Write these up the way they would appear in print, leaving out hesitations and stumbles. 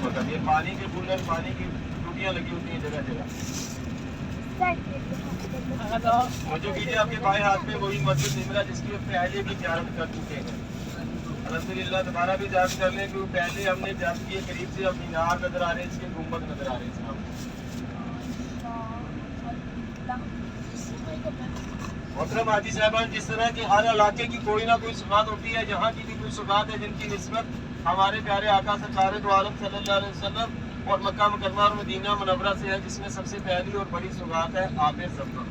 वक्त। ये पानी के कूलर, पानी की टूटियाँ लगी होती हैं जगह जगह। और जो कीजिए आपके बाएं हाथ में वही मस्जिद निमरा जिसकी पहले भी ज़ियारत कर चुके हैं। अल्हम्दुलिल्लाह दोबारा भी ज़ियारत कर लें, क्योंकि पहले हमने ज़ियारत की करीब से, अब मीनार नज़र आ रहे हैं, इसके गुंबद नज़र आ रहे हैं सामने। मोहतरम हाजी साहबान, जिस तरह की हर इलाके की कोई ना कोई सुगात होती है, यहाँ की भी कुछ सुगात है जिनकी निस्बत हमारे प्यारे आका सरकार दो आलम सल्लल्लाहु अलैहि वसल्लम और मक्का मुकर्रमा और मदीना मुनव्वरा से है, जिसमें सबसे पहली और बड़ी सुगात है आबे ज़मज़म।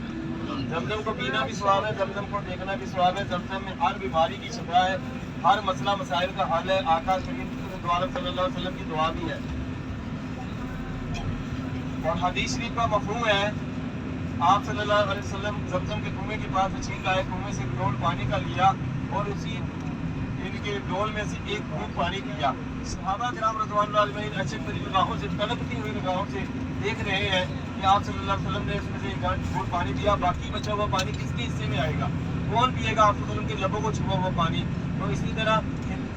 ज़मज़म को पीना भी सवाब है, ज़मज़म को देखना भी सवाब है। ज़मज़म में हर बीमारी की शिफा है, हर मसला मसाइल का हल है। आका करीम दो आलम सल्लल्लाहु अलैहि वसल्लम की दुआ भी है। और हदीस शरीफ का मफ़हूम है, आप सल्लल्लाहु अलैहि वसल्लम ज़मज़म के कुएं के पास छीन लाए, कुएं से डोल पानी का लिया और उसी इनके डोल में से एक घूंट पानी पिया। सहाबा किराम रज़ियल्लाहु अलैहिम अचंभे भरी निगाहों से, तड़पती हुई निगाहों से देख रहे हैं कि आप सल्लल्लाहु अलैहि वसल्लम ने इसमें से एक घूंट पानी पिया, बाकी बचा हुआ पानी किसके हिस्से में आएगा? कौन पिएगा आप सल्लल्लाहु अलैहि वसल्लम के लबों को छुआ हुआ पानी? तो इसी तरह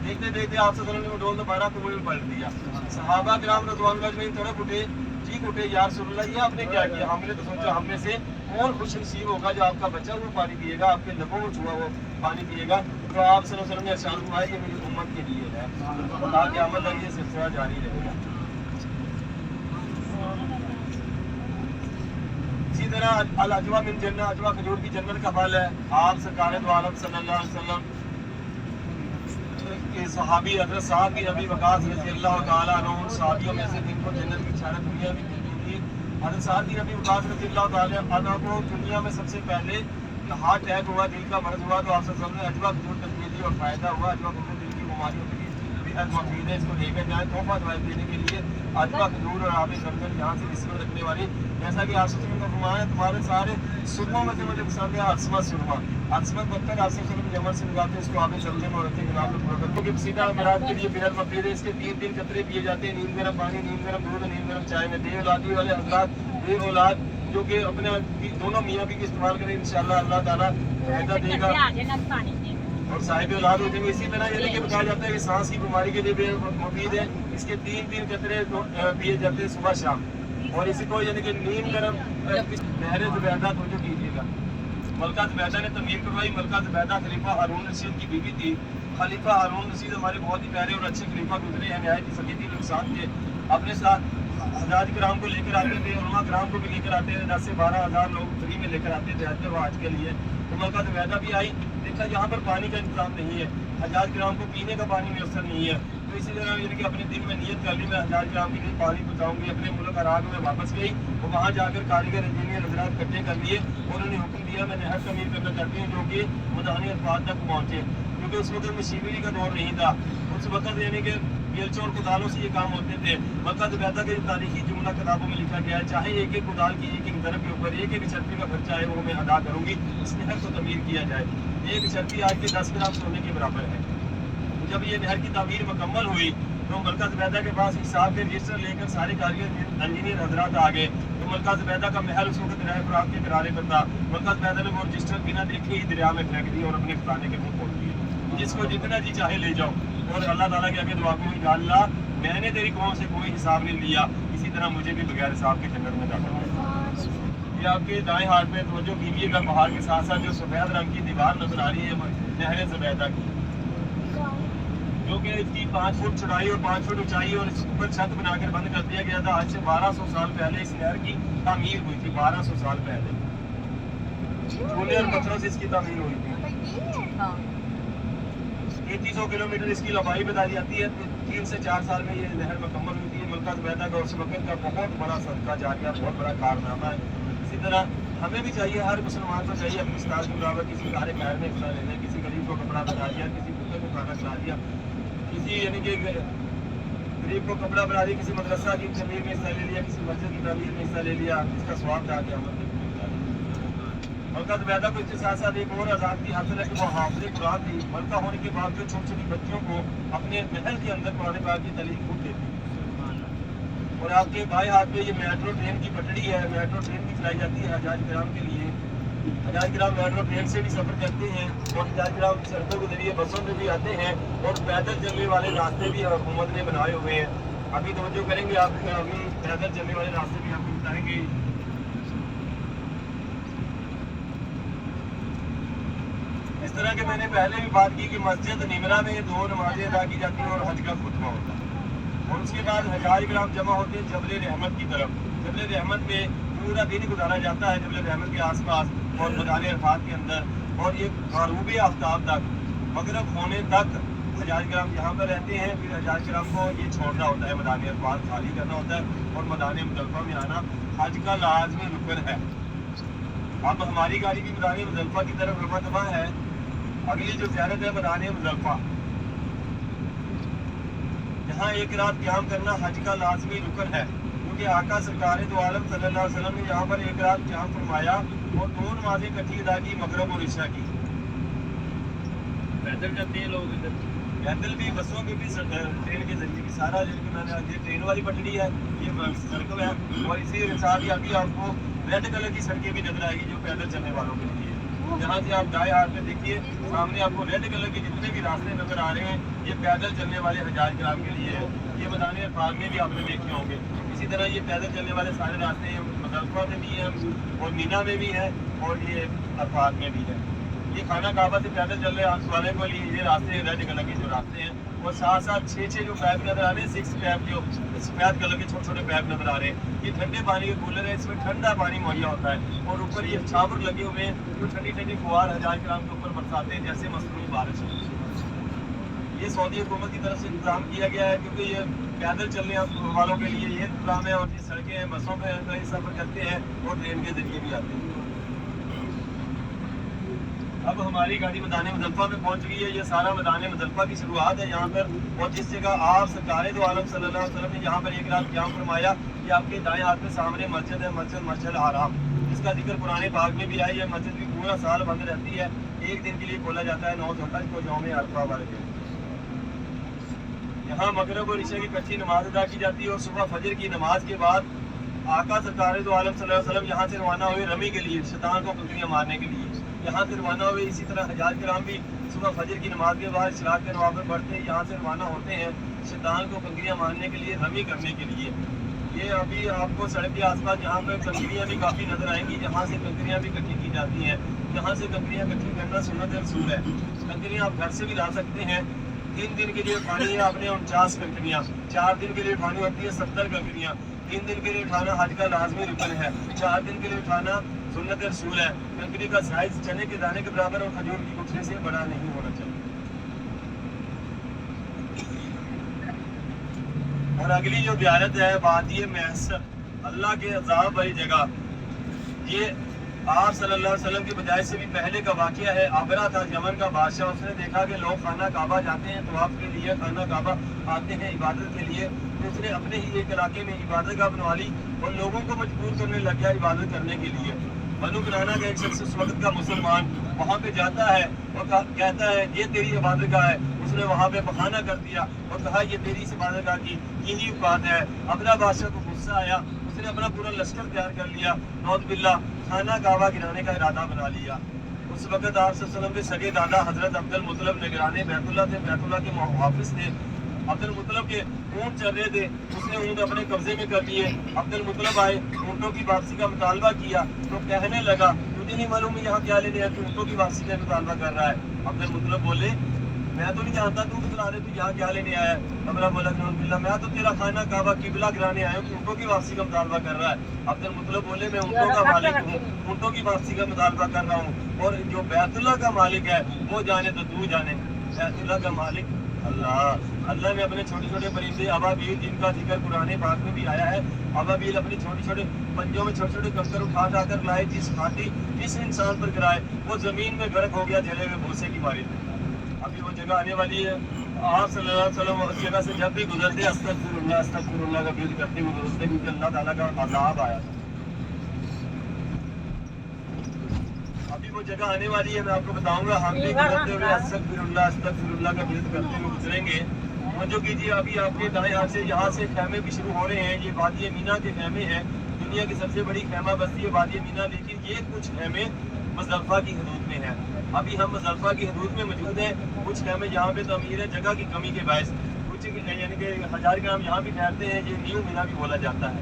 देखते देखते आप सल्लल्लाहु अलैहि वसल्लम ने डोल दोबारा कुएं में पलट दिया। सहाबा किराम रज़ियल्लाहु अलैहिम तड़प उठे, चीख उठे, या रसूलल्लाह ये आपने क्या किया? हमने तो सोचा हम में से कौन खुश नसीब होगा जो आपका बच्चा वो पानी पिएगा, आपके लबों को छुआ वो पानी पिएगा। तो आप सल्लल्लाहु अलैहि वसल्लम ने इरशाद फरमाया ये मेरी उम्मत के लिए है, ताकि क़यामत तक ये सिलसिला जारी रहेगा। इसी तरह अल अजवा मिन जन्नत, अजवा खजूर की जन्नत का फल है। आप सरकार दो आलम सल्लल्लाहु अलैहि वसल्लम के सहाबी हज़रत साद बिन अबी वक़ास रज़ियल्लाहु ताला अन्हु उन सहाबियों में से जिनको जन्नत की बशारत दुनिया में दी थी। हज़रत साद बिन अबी वक़ास रज़ियल्लाहु ताला अन्हु को दुनिया में सबसे पहले हार्ट अटैक हुआ, दिल का मर्ज हुआ, तो आप सल्लल्लाहु अलैहि वसल्लम ने अजवा खजूर तजवीज़ दी और फ़ायदा हुआ। अजवा खजूर दिल की बीमारियों के लिए बेहद मुफीद है, इसको लेकर जाएँ तोहफा दवाई देने के लिए। अजवा खजूर और आबे ज़मज़म यहाँ से रिश्वत रखने वाली, जैसा कि आप सल्लल्लाहु अलैहि वसल्लम का फरमान है, तुम्हारे सारे सुरमा में से मुझे पसंद है असमत सुरमा। असमत पत्थर आप सल्लल्लाहु अलैहि वसल्लम जमन से निकालते हैं, इसको आबे ज़मज़म और रखते गुलाब में पूरा करते हैं। सीधा मराज के लिए बेहद मुफीद है। इसके 3 कतरे पिए जाते हैं, नीम गर्म पानी, नीम गर्म दूध, नीम गर्म चाय में। बे औलादी वाले हज़रात, बे औलाद जो कि अपने दोनों मियाँ बीवी इस्तेमाल करें, इंशाअल्लाह अल्लाह ताला फायदा देगा और साहिब औलाद हो जाएंगे। इसी तरह ये बताया जाता है कि सांस की बीमारी के लिए भी मुफीद है। इसके 3 कतरे पिए जाते हैं सुबह शाम। और इसी को यानी कि नीम गर्म नहर ज़ुबैदा तो जो कीजिएगा। मलका ज़ुबैदा ने तमीर करवाई। मलका ज़ुबैदा खलीफा हारून रशीद की बीवी थी। खलीफा हारून रशीद हमारे बहुत ही प्यारे और अच्छे खलीफा गुजरे हैं, नहायत सलीती इंसान थे। अपने साथ हजाज कराम को लेकर आते थे, उलमा कराम को भी लेकर आते थे। 10 से 12 हज़ार लोग फ्री में लेकर आते थे हज व आज के लिए। तो मलका ज़ुबैदा भी आई, देखा यहाँ पर पानी का इंतजाम नहीं है, हजाज कराम को पीने का पानी मैसर नहीं है। तो इसी तरह यानी कि अपने दिल में नियत कर ली मैं हजाज कराम के लिए पानी पहुँचाऊँगी। अपने मुल्क अराग में वापस गई, वो वहाँ जाकर कारीगर इंजीनियर हजरात इकट्ठे कर लिए। उन्होंने हुक्म दिया मैं नहर तमीर करना चाहती हूँ जो कि मदानी अल्फाज तक पहुँचे, क्योंकि उस वक्त मशीनरी का दौर नहीं था। उस वक्त यानी कि बेलचों और कुदालों से ये काम होते थे। मक्का ज़ुबैदा के तारीखी जुमला किताबों में लिखा गया है, चाहे एक एक कुदाल की एक एक दरब के ऊपर एक एक छर्ती का खर्चा है वो मैं अदा करूँगी, इस नहर को तमीर किया जाए। एक छर्ती आज के 10 ग्राम सोने के बराबर है। जब ये नहर की तामीर मुकम्मल हुई तो मलका ज़ुबैदा के पास हिसाब के रजिस्टर लेकर सारे कारीगर इंजीनियर हजरात आ गए। तो मलका ज़ुबैदा का महल उस वक्त दरिया फरात के किनारे पर था। मलका ज़ुबैदा ने वो रजिस्टर बिना देखे ही दरिया में फेंक दिए और अपने खजाने के मुँह खोल दिए। जिसको जितना जी चाहे ले जाओ। और अल्लाह ताला के आगे दुआ करूँ या अल्लाह मैंने तेरी कौम से कोई हिसाब नहीं लिया, इसी तरह मुझे भी बगैर हिसाब के जन्नत में जाकर दे। ये आपके दाएं हाथ में तवज्जो कीजिएगा, पहाड़ के साथ साथ जो सफ़ेद रंग की दीवार नजर आ रही है नहर ज़ुबैदा की, जो कि इसकी 5 फुट चौड़ाई और 5 फुट ऊंचाई और इस ऊपर छत बनाकर बंद कर दिया गया था। आज से 1200 साल पहले इस नहर की तामीर हुई थी। 1200 साल पहले चूने और पत्थरों से इसकी तामीर हुई थी। 3300 किलोमीटर इसकी लंबाई बताई जाती है। 3 से 4 साल में ये नहर मुकम्मल हुई थी। मलका ज़ुबैदा का उस वक्त का बहुत बड़ा सदका जारिया, बहुत बड़ा कारनामा है। इसी तरह हमें भी चाहिए, हर मुसलमान को चाहिए अपनी इस्ताद के बराबर किसी कार्य में हिस्सा लेना। किसी गरीब को कपड़ा बना दिया, किसी भूखे को खाना खिला दिया, किसी यानी कि गरीब को कपड़ा बना दिया, किसी मदरसा की तमीर में हिस्सा ले लिया, किसी मस्जिद की तमीर में हिस्सा ले लिया, इसका स्वाब था गया। मलका ज़ुबैदा को इसके साथ साथ एक और आज़ादी हासिल है कि वो हाफ़िज़ कुरान थी। मलका होने के बाद जो छोटी छोटी बच्चियों को अपने महल के अंदर कुरान पाक की तालीम खुद देती। और आपके बाएं हाथ में ये मेट्रो ट्रेन की पटड़ी है। मेट्रो ट्रेन भी चलाई जाती है हजाज कराम के लिए। हजाज कराम मेट्रो ट्रेन से भी सफ़र करते हैं और हजाज कराम सड़कों के जरिए बसों में भी आते हैं और पैदल चलने वाले रास्ते भी हुकूमत ने बनाए हुए हैं। अभी तवज्जो करेंगे आप, अभी पैदल चलने वाले रास्ते भी आपको बताएंगे। इस तरह के मैंने पहले भी बात की कि मस्जिद निमरा में 2 नमाजें अदा की जाती हैं और हज का खुतबा होता है, और उसके बाद हजाज ग्राम जमा होते हैं जबल रहमत की तरफ। जबल रहमत में पूरा दिन गुजारा जाता है, जबल रहमत के आसपास और मैदान अरफात के अंदर, और ये गरूब आफ्ताब तक, मगरब होने तक हजाज ग्राम यहाँ पर रहते हैं। फिर हजाज ग्राम को ये छोड़ना होता है, मैदान अरफात खाली करना होता है और मैदान मुजल्फा में आना हज का लाजमी रुकन है। अब हमारी गाड़ी भी मैदान मुजल्फा की तरफ रवा है। अगली जो ज़ियारत है मैदान मुजल्फा, यहाँ एक रात क़याम करना हज का लाजमी रुकन है, क्योंकि आका सरकार दो आलम सल्लल्लाहु अलैहि वसल्लम ने यहाँ पर एक रात क़याम फरमाया और 2 नमाजें इकट्ठी अदा की, मगरब और इशा की। पैदल जाते हैं लोग इधर, पैदल भी, बसों में भी, ट्रेन के जरिए भी, सारा जिनके मैंने ये ट्रेन वाली पटड़ी है, ये सड़क है, और इसी के साथ ही अभी आपको रेड कलर की सड़कें भी नजर आएगी जो पैदल चलने वालों के लिए। यहाँ से आप दाएं हाथ में देखिए, सामने आपको रेड कलर के जितने भी रास्ते नजर आ रहे हैं, ये पैदल चलने वाले हजाज ग्राम के लिए है। ये मैदान अरफात में भी आपने देखे होंगे। इसी तरह ये पैदल चलने वाले सारे रास्ते मुजल्फा में भी हैं और मीना में भी हैं और ये अरफात में भी है। ये खाना काबा से पैदल चलने वाले को लिए ये रास्ते रेड कलर के जो रास्ते हैं, और साथ साथ 6 जो पैप नजर आ रहे हैं, 6 पैप जो सफेद कलर के छोटे छोटे पैप नजर आ रहे हैं, ये ठंडे पानी के कूलर है, इसमें ठंडा पानी मुहैया होता है, और ऊपर ये छावर लगे हुए हैं जो ठंडी ठंडी फुहार हजाज ग्राम के ऊपर बरसाते हैं जैसे मसनूई बारिश। ये सऊदी हुकूमत की तरफ से इंतजाम किया गया है, क्योंकि ये पैदल चलने वालों के लिए ये इंतजाम है, और ये सड़कें हैं, बसों पर सफर करते हैं और ट्रेन के जरिए भी आते हैं। अब हमारी गाड़ी मैदान मुजल्फा में पहुंच गई है। ये सारा मैदान मुजल्फा की शुरुआत है यहाँ पर, और जिस जगह आप सरकार दो आलम सल्लल्लाहु अलैहि वसल्लम ने यहाँ पर एक रात क़याम फरमाया, ये आपके दाएं हाथ में सामने मस्जिद है, मस्जिद हराम, जिसका जिक्र कुरान पाक में भी आई है। मस्जिद भी पूरा साल बंद रहती है, एक दिन के लिए खोला जाता है 9 ज़ुल्हज को यौम अरफा वाले दिन। यहाँ मगरब और इशा की इकट्ठी नमाज अदा की जाती है, और सुबह फजर की नमाज के बाद आका सरकार दो आलम सल्लल्लाहु अलैहि वसल्लम यहाँ से रवाना हुए रमी के लिए, शैतान को कंकरियाँ मारने के लिए यहाँ से रवाना हुए। इसी तरह हजाज ग्राम भी सुबह फजर की नमाज के बाद इशराक के नवाफिल पढ़ते हैं, यहाँ से रवाना होते हैं शैतान को कंकरियाँ मारने के लिए, रमी करने के लिए। ये अभी आपको सड़क के आसपास यहाँ पर कंकरियाँ भी काफ़ी नजर आएंगी, जहाँ से कंकरियाँ भी इकट्ठी की जाती हैं। यहाँ से कंकरियाँ इकट्ठी करना सुन्नत रसूल है। कंकरियाँ आप घर से भी ला सकते हैं। 3 दिन के लिए उठानी है आपने 49 कंकरियाँ, 4 दिन के लिए उठानी होती है 70 कंकरियाँ, 3 दिन के लिए उठाना हज का लाजमी रुकन है, 4 दिन के लिए उठाना सुन्नत रसूल है। कंकरी का साइज चने के दाने के बराबर और खजूर की गुठली से बड़ा नहीं होना चाहिए। और अगली जो ज़ियारत है वादी महसर, अल्लाह के अज़ाब वाली जगह, ये आप सल्लल्लाहु अलैहि वसल्लम की बजाय से भी पहले का वाक़या है। आबरा था यमन का बादशाह, उसने देखा कि लोग खाना काबा जाते हैं तवाफ के लिए, खाना काबा आते हैं इबादत के लिए, तो उसने अपने ही एक इलाके में इबादत गाह बनवा ली और लोगों को मजबूर करने लग गया इबादत करने के लिए। बनु किनाना का एक शख्स उस वक्त का मुसलमान वहाँ पे जाता है और कहता है ये तेरी इबादत गाह है। उसने वहाँ पे बहाना कर दिया और कहा ये तेरी इस इबादत गाह की यही औकात है। अपना बादशाह को गुस्सा आया, उसने अपना पूरा लश्कर तैयार कर लिया, नौज़ बिल्लाह खाना काबा गिराने का इरादा बना लिया। उस वक्त आप सल्लल्लाहु अलैहि वसल्लम के सगे दादा हजरत अब्दुल मुत्तलिब निगराने बैतुल्लाह थे, बैतुल्लाह के मुहाफिज थे। अब्दुल मुत्तलिब के ऊँट चल रहे थे, उसने ऊँट अपने कब्जे में कर लिए। अब्दुल मुत्तलिब आए, ऊँटों की वापसी का मुतालबा किया तो कहने लगा तुझे नहीं मालूम यहाँ क्या लेने आया, तू ऊँटों की वापसी का मुतालबा कर रहा है। अब्दुल मुत्तलिब बोले मैं तो नहीं जानता, तू बता दे तू यहाँ क्या लेने आया है। अब्दुल्लाह बोला बिल्ला मैं तो तेरा खाना काबा किबला गिराने आया हूँ, ऊँटों की वापसी का मुतालबा कर रहा है। अब्दुल मुत्तलिब बोले मैं ऊँटों का मालिक हूँ, ऊँटों की वापसी का मुतालबा कर रहा हूँ, और जो बैतुल्लाह का मालिक है वो जाने तो तू जाने। बैतुल्लाह का मालिक अल्लाह। अल्लाह ने अपने छोटे छोटे परिंदे अबाबील, जिनका जिक्र कुरान पाक में भी आया है, अबाबील अपने छोटे छोटे पंजों में छोटे छोटे कंकर उठा कर लाए, जिस घाटी जिस इंसान पर गिराए वो जमीन में गर्क हो गया जले हुए भूसे की मारी। अभी वो जगह आने वाली है। आप सल्लल्लाहु अलैहि वसल्लम उस जगह से जब भी गुजरते अस्तगफिरुल्लाह का विर्द करते हुए गुजरते, क्योंकि अल्लाह ताला का अज़ाब आया था। अभी वो जगह आने वाली है, मैं आपको बताऊंगा। हम भी गुजरते हुए अस्तगफिरुल्लाह का विर्द करते हुए गुजरेंगे। जो कीजिए अभी आपके दाएं हाथ से यहाँ से खैमे भी शुरू हो रहे हैं। ये वादी मीना के खैमे हैं, दुनिया की सबसे बड़ी खैमा बस्ती है वादी मीना, लेकिन ये कुछ खैमे मुज़दलिफ़ा की हदूद में है। अभी हम मुज़दलिफ़ा की हदूद में मौजूद हैं। कुछ खैमे यहाँ पे तमीर है जगह की कमी के बायस, कुछ यानी कि 1000 ग्राम यहाँ भी ठहरते हैं, ये न्यू मीना भी बोला जाता है।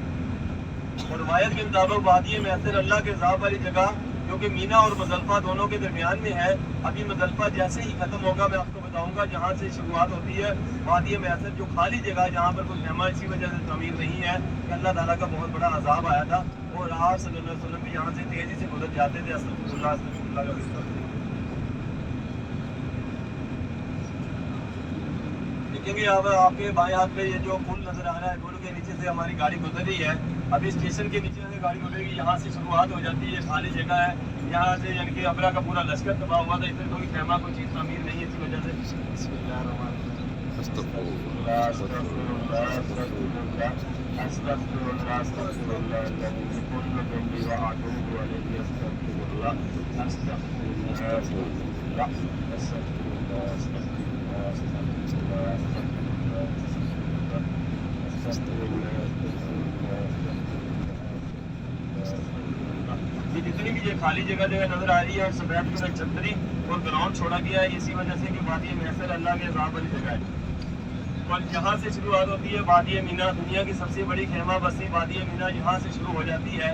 और रवायत के मुताबिक वादी महसर अल्लाह के ज़ाब वाली जगह जो कि मीना और मुज़ल्फ़ा दोनों के दरमियान में है। अभी मुज़ल्फ़ा जैसे ही ख़त्म होगा मैं आपको बताऊंगा जहाँ से शुरुआत होती है वादी महसर, जो खाली जगह जहाँ पर कोई खेमा इसी वजह से तमीर नहीं है कि अल्लाह ताला का बहुत बड़ा अज़ाब आया था और आप सल्लल्लाहु अलैहि वसल्लम भी यहाँ से तेज़ी से गुजर जाते थे। अस्तग़फिरुल्लाह का बिस्तर देखेंगे। अब आपके बाएं हाथ में ये जो पुल नजर आ रहा है, पुल के नीचे से हमारी गाड़ी गुजर रही है। अभी स्टेशन के नीचे से गाड़ी गुजरेगी, यहाँ से शुरुआत हो जाती है, खाली जगह है। यहाँ से यानी कि अबरा का पूरा लश्कर तबाह हुआ था, इसमें कोई खेमा कोई चीज़ तामीर नहीं है, इसी वजह से ये जितनी भी ये खाली जगह नजर आ रही है और सफेद कलर छतरी और ग्राउंड छोड़ा गया है, इसी वजह से कि वादी महसर अल्लाह के अज़ाब वाली जगह है। और यहाँ से शुरुआत होती है वादी मीना, दुनिया की सबसे बड़ी खेमा बस्ती वादी मीना यहाँ से शुरू हो जाती है।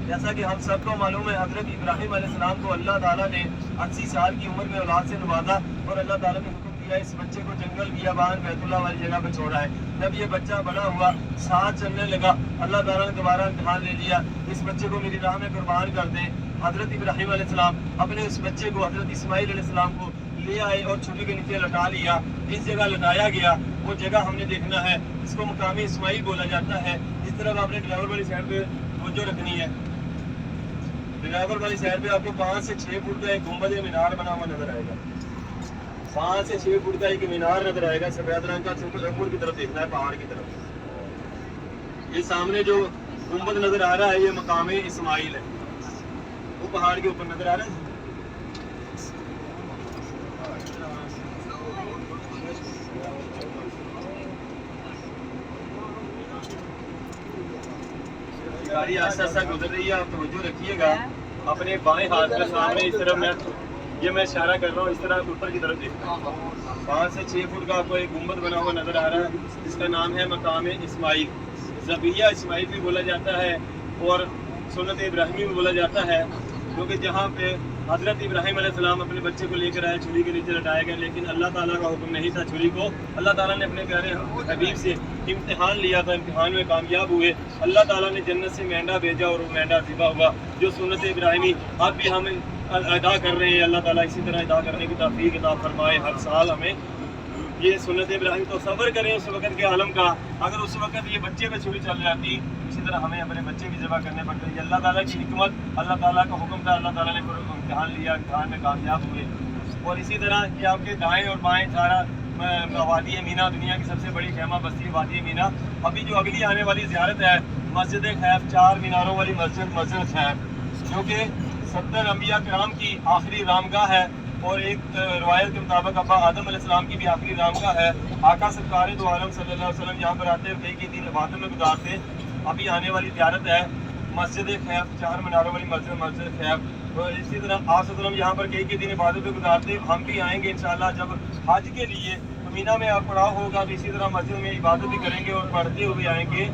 जैसा कि हम सबको मालूम है, हज़रत इब्राहीम अलैहिस्सलाम को अल्लाह ताला ने 80 साल की उम्र में औलाद से नवाजा और अल्लाह ताला ने हुक्म दिया इस बच्चे को जंगल बियाबान बैतुल्लाह वाली जगह पर छोड़ा है। जब ये बच्चा बड़ा हुआ, साथ चलने लगा, अल्लाह ताला ने दोबारा इम्तिहान ले लिया, इस बच्चे को मेरी राह में कुर्बान कर दें। हज़रत इब्राहीम अलैहिस्सलाम अपने उस बच्चे को हज़रत इस्माइल अलैहिस्सलाम को ले आए और छुरी के नीचे लटा लिया। इस जगह लटाया गया, वो जगह हमने देखना है, इसको मकामी इस्माइल बोला जाता है। इस तरफ आपने ड्राइवर वाली साइड पे तवज्जो रखनी है। ड्राइवर वाली साइड पे आपको 5 से 6 फुट का एक गुंबद मीनार बना हुआ नजर आएगा। 5 से 6 फुट का एक मीनार नजर आएगा, सफेद रंग का, ऊपर की तरफ देखना है, पहाड़ की तरफ। ये सामने जो गुंबद नजर आ रहा है ये मकाम इस्माइल है, वो पहाड़ के ऊपर नजर आ रहा है। गाड़ी आस्ता आस्ता गुजर रही है, आप तवज्जो रखिएगा। अपने बाएं हाथ के सामने इस तरफ मैं इशारा कर रहा हूँ, इस तरह ऊपर की तरफ देखना। 5 से 6 फुट का आपको एक गुंबद बना हुआ नजर आ रहा है, जिसका नाम है मकाम इस्माइल। ज़बिया इस्माइल भी बोला जाता है और सुन्नत इब्राहिमी भी बोला जाता है, क्योंकि जहाँ पे हज़रत इब्राहीम अलैहिस्सलाम अपने बच्चे को लेकर आए, छुरी के नीचे लटाया गया, लेकिन अल्लाह ताला का हुक्म नहीं था छुरी को। अल्लाह ताला ने अपने प्यारे हबीब से इम्तिहान लिया था, इम्तिहान में कामयाब हुए। अल्लाह ताला ने जन्नत से मेंढा भेजा और वो मेंढा ज़िबा हुआ, जो सुन्नत इब्राहिमी अब भी हम अदा कर रहे हैं। अल्लाह ताला इसी तरह अदा करने की तौफीक अता फरमाए हर साल हमें। ये सुन्नत इब्राहिम तो सब्र करें उस वक़्त के आलम का, अगर उस वक़्त ये बच्चे पे छुरी चल जाती, इसी तरह हमें अपने बच्चे भी ज़बह करने पड़ते हैं। अल्लाह ताला की हिकमत, अल्लाह ताला का हुक्म था, अल्लाह ताला ने इम्तिहान लिया, इम्तिहान में कामयाब हुए। और इसी तरह कि आपके दाएँ और बाएँ सारा वादी मीना, दुनिया की सबसे बड़ी खेमा बस्ती वादी मीना। अभी जो अगली आने वाली ज़ियारत है मस्जिद खैफ, 4 मीनारों वाली मस्जिद खैफ, जो कि 70 अंबिया किराम की आखिरी रामगाह है और एक रवायत के मुताबिक अब्बा आदम अलैहिस्सलाम की भी आखिरी रामगाह है। आका सरकार दो आलम सल्लल्लाहु अलैहि वसल्लम यहाँ पर आते हैं, कई दिन इबादत में गुजारते। अभी आने वाली ज़ियारत है मस्जिद खैफ, 4 मीनारों वाली मस्जिद खैफ। तो इसी तरह आप सल्लम यहाँ पर कई दिन इबादत में गुजारते। हम भी आएंगे इंशाल्लाह जब हज के लिए, तो मीना में आप पड़ाव होगा, तो इसी तरह मस्जिद में इबादत भी करेंगे और पढ़ते हुए आएंगे।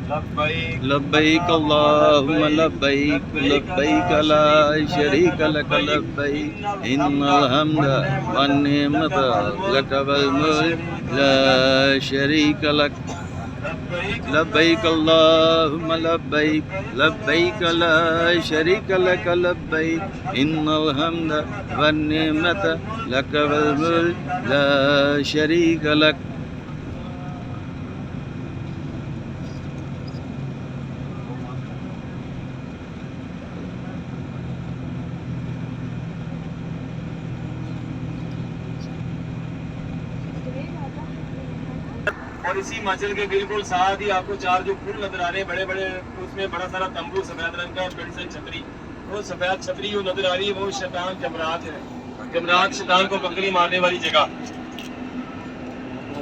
लब्बैक अल्लाहुम्मा लब्बैक लब्बैक ला शरीका लक लब्बैक इन्नल हम्दा वन निअमता लक वल मुल्क ला शरीका लक लब्बैक अल्लाहुम्मा लब्बैक लब्बैक ला शरीका लक लब्बैक इन्नल हम्दा वन निअमता लक वल मुल्क ला शरीका लक। और इसी मस्जिद के बिल्कुल साथ ही आपको 4 जो फूल नजर आ रहे हैं बड़े बड़े, उसमें बड़ा सारा तंबू सफेद रंग का और बड़ी सी छतरी, वो सफेद छतरी जो नजर आ रही है वो शैतान जमरात है। जमरात शैतान को कंकड़ी मारने वाली जगह,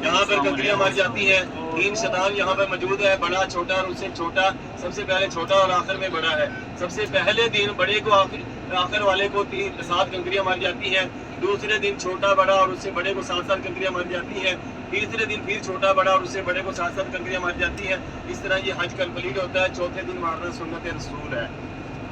यहाँ पर कंकड़ियां मारी जाती हैं। 3 शैतान यहाँ पर मौजूद है, बड़ा छोटा और उससे छोटा। सबसे पहले छोटा और आखिर में बड़ा है। सबसे पहले दिन बड़े को आखिर वाले को 7 कंकड़ियां मारी जाती हैं। दूसरे दिन छोटा बड़ा और उससे बड़े को 7 कंकड़ियां मारी जाती हैं। तीसरे दिन फिर छोटा बड़ा और उससे बड़े को साथ साथ कंकरियां मारी जाती हैं। इस तरह ये हज कंप्लीट होता है। चौथे दिन मारना सुन्नत रसूल है।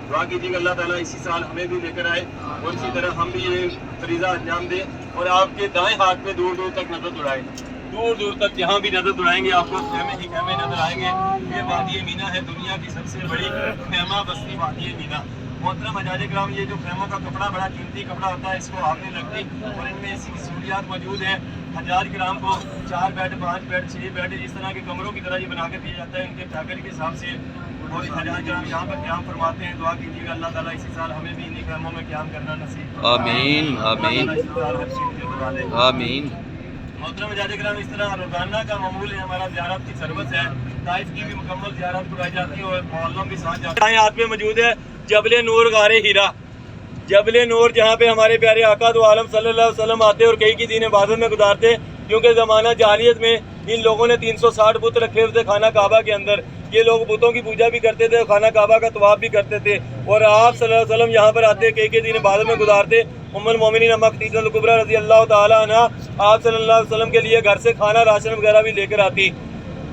दुआ कीजिएगा अल्लाह ताला इसी साल हमें भी लेकर आए और इसी तरह हम भी ये फरीज़ा अंजाम दें और आपके दाएं हाथ में दूर दूर तक नजर उड़ाएं, दूर दूर तक जहाँ भी नजर उड़ाएंगे आपको खेमे ही खेमे नजर आएंगे। ये वादी मीना है, दुनिया की सबसे बड़ी खेमा बस्ती वादी मीना। मोहतरम हजाज कराम, ये जो खेमों का कपड़ा बड़ा कीमती कपड़ा होता है, इसको आपने लगती और इनमें ऐसी सहूलियात मौजूद है। हजाज कराम को 4 बेड 5 बेड 6 बेड इस तरह के कमरों की तरह ये बना के दिया जाता है इनके पैकेज के हिसाब से। और हजाज कराम यहाँ पर क़याम फरमाते हैं। दुआ कीजिएगा अल्लाह ताला इसी साल हमें भी इन्हीं खेमों में क़याम करना नसीब। आमीन आमीन आमीन। मोहतरम हजाज कराम, इस तरह रोजाना का मामूल है हमारा, ज़ियारत की सर्विस है। ताइफ की भी मुकम्मल ज़ियारत कराई जाती है और मोहल्लों भी साथ जाते हैं। हाथ में मौजूद है जबले नूर गारे हीरा, जबले नूर, जहाँ पे हमारे प्यारे आका दो आलम सल्लल्लाहु अलैहि वसल्लम आते और कई की दिन इबादत में गुजारते। क्योंकि ज़माना जाहिलियत में इन लोगों ने 360 बुत रखे हुए थे खाना काबा के अंदर। ये लोग बुतों की पूजा भी करते थे और खाना काबा का तवाफ भी करते थे। और आप सल्लल्लाहु अलैहि वसल्लम यहाँ पर आते, कई के दिन इबादत में गुजारते। उम्मुल मोमिनीन अम्मा खदीजतुल कुबरा रज़ी अल्लाह ताला अन्हा आप सल्लल्लाहु अलैहि वसल्लम के लिए घर से खाना राशन वगैरह भी लेकर आती।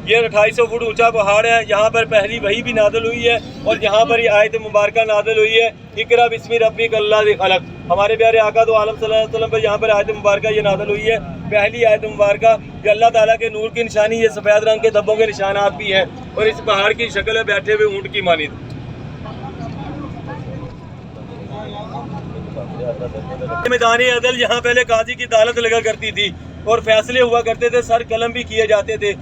ये 2800 फुट ऊंचा पहाड़ है। यहाँ पर पहली वही भी नाज़िल हुई है और यहाँ पर ये आयत मुबारका नाज़िल हुई है, इक़रा बिस्मि रब्बिकल लज़ी खलक़। हमारे प्यारे आका दो आलम सल्लल्लाहु अलैहि वसल्लम पर यहाँ पर आयत मुबारका ये नाज़िल हुई है, पहली आयत मुबारका। कि अल्लाह ताला के नूर की निशानी, ये सफ़ेद रंग के धब्बों के निशानात भी हैं और इस पहाड़ की शक्ल है बैठे हुए ऊँट की मानिंद। मैदान अदल, यहाँ पहले काजी की अदालत लगा करती थी और फैसले हुआ करते थे, सर कलम भी किए जाते थे।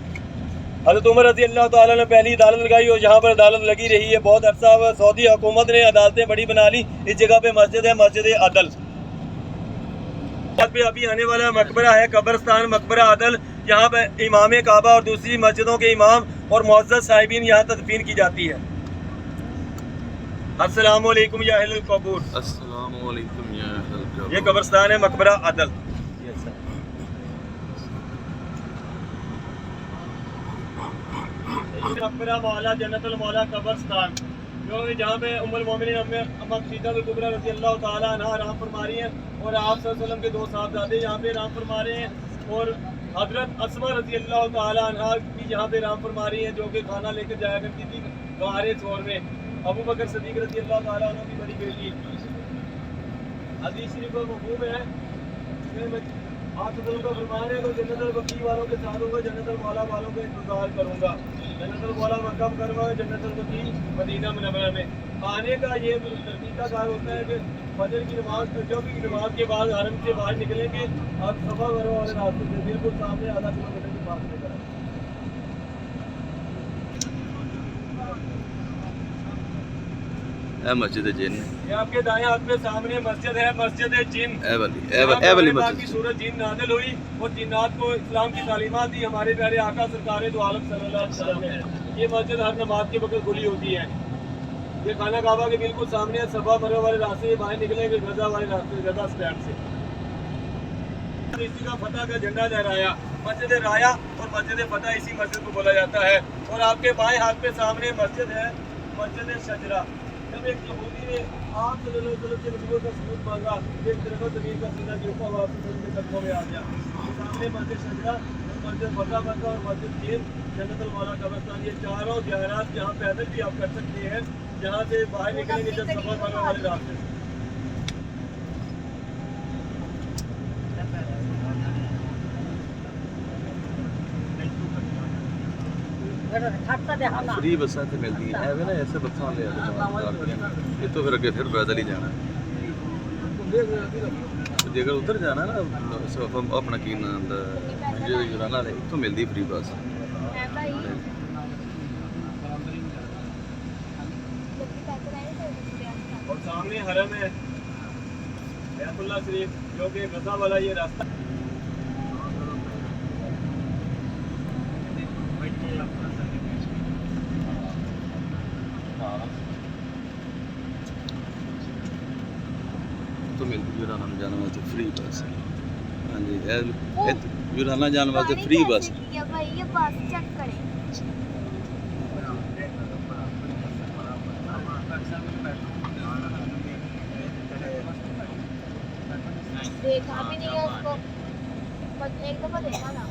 हज़रत उमर रज़ी अल्लाह ताला ने पहली अदालत लगाई और यहाँ पर अदालत लगी रही है बहुत अरसा। सऊदी हुकूमत ने अदालतें बड़ी बना ली। इस जगह पे मस्जिद है, मस्जिद अदल। पे अभी आने वाला मकबरा है कब्रस्तान मकबरा अदल। यहाँ पर इमाम काबा और दूसरी मस्जिदों के इमाम और मुअज़्ज़ज़ साहिबीन यहाँ तदफीन की जाती है। अस्सलामु अलैकुम या अहलुल कबूर। अस्सलामु अलैकुम या अहलुल कबूर। ये कब्रस्तान है मकबरा अदल। मकबरा मौला जन्नतुल मौला कब्रस्तान, जो जहाँ पे उम्मुल मोमिनीन अम्मा खदीजतुल कुबरा रज़ी अल्लाह ताला अन्हा आराम फरमा रही हैं और आप सल्लल्लाहु अलैहि वसल्लम के 2 साहबजादे यहाँ पे आराम फरमा रहे हैं और हज़रत अस्मा रज़ी अल्लाह ताला अन्हा भी यहाँ पे आराम फरमा रही हैं, जो कि खाना लेकर जाया करती थी गारे चौर में। अबू बकर सिद्दीक़ रज़ी अल्लाह ताला अन्हु की बड़ी बेटी। हदीस शरीफ में मफ़हूम है आप का फरमान है, तो जन्नतुल बकी वालों के साथ होगा, जन्नतुल मौला वालों का इंतजार करूँगा। जन्नतुल मौला मक्का मुकर्रमा में, जन्नतुल बकी मदीना मुनव्वरा में। आने का ये तरीका कार होता है कि फजर की नमाज, जो भी नमाज के बाद हरम से बाहर निकलेंगे और सफा मरवा वाले रास्ते से बिल्कुल सामने आधा किलोमीटर के पास लेकर आए। मस्जिद जिन, ये आपके दाएं हाथ में सामने मस्जिद है, मस्जिद जिन। ए वाली मस्जिद सूरज जिन नाज़िल हुई और जिन्नात को इस्लाम की तालीमात दी हमारे प्यारे आका सरकार दो आलम सल्लल्लाहु अलैहि वसल्लम ने। ये मस्जिद हर नमाज के वक्त खुली होती है। ये खाना काबा के बिल्कुल सामने है। सफा मरवा वाले रास्ते से बाहर निकलेंगे, गजा वाले रास्ते, गजा स्टैंड से। इसी का फतह का झंडा लहराया, मस्जिद राया और मस्जिद फतह इसी मस्जिद को बोला जाता है। और आपके बाएं हाथ पे सामने मस्जिद है, मस्जिद शजरा। जब एक यहूदी ने आप सल्लल्लाहु अलैहि वसल्लम से नबूवत का सबूत मांगा, एक तरफ ज़मीन का सीना गिरता हुआ उनके कदमों में आ गया। सामने मस्जिद शजरा, मस्जिद फतह और मस्जिद जिन, जन्नतुल मौला कब्रस्तान, ये चारों ज़ियारत जहाँ पैदल भी आप कर सकते हैं, जहाँ से बाहर निकलेंगे जब सफर करने वाले रास्ते से। फ्री बसा तो मिलती है ना, ऐसे बसा ले ये तो फिर अगे फिर पैदल ही जाना जेकर उधर जाना ना अपना की नाम जुराना इतों मिलती फ्री बस। और सामने हरम है बैतुल्लाह शरीफ, जो कि गजा वाला ये रास्ता तो मिलती जुराना जाने वास्ते फ्री बस। हाँ जी, जुराना जाने वास्ते फ्री बस। भाई ये बस चेक करें। देखा भी नहीं है उसको, एक दफा देखा ना।